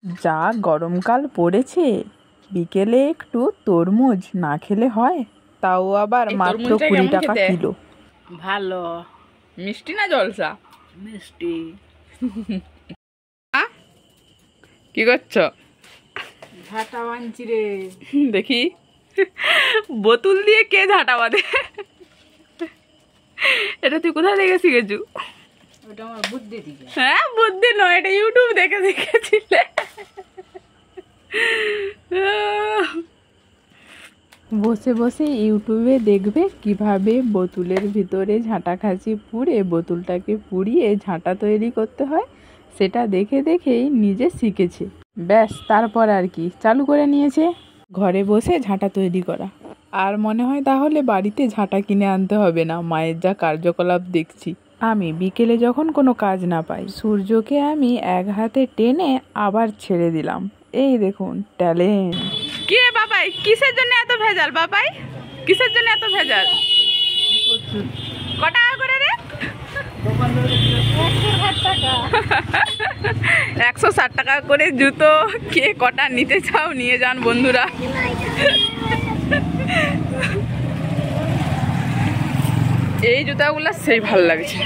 যা গরমকাল পড়েছে, বিকেলে একটু তরমুজ না খেলে হয়? তাও আবার মাত্র 20 টাকা কিলো। ভালো মিষ্টি না জলসা? মিষ্টি। কি করছো? ঝাঁটা বানছি রে। দেখি বোতল দিয়ে কে ঝাঁটা বাঁধে? এটা তুই কোথায় দেখে শিখেছু? ওটা আমার বুদ্ধি থেকে। হ্যাঁ, বুদ্ধি নয়, এটা ইউটিউব দেখে শিখেছিলে। বসে বসে ইউটিউবে দেখবে কিভাবে বোতলের ভিতরে ঝাঁটা খাঁচি পুড়ে বোতলটাকে পুড়িয়ে ঝাঁটা তৈরি করতে হয়, সেটা দেখে দেখেই নিজে শিখেছে। ব্যাস, তারপর আর কি চালু করে নিয়েছে ঘরে বসে ঝাঁটা তৈরি করা। আর মনে হয় তাহলে বাড়িতে ঝাঁটা কিনে আনতে হবে না, মায়ের যা কার্যকলাপ দেখছি। আমি বিকেলে যখন কোনো কাজ না পাই, সূর্যকে আমি এক হাতে টেনে আবার ছেড়ে দিলাম। এই দেখুন ট্যালেন্ট। কি রে বাবাই, কিসের জন্য এত ভেজাল? বাবাই, কিসের জন্য এত ভেজাল? কত টাকা করে রে? 160 টাকা করে জুতো। কে কটা নিতে চাও নিয়ে যান বন্ধুরা। এই জুতাগুলো সেই ভালো লাগছে।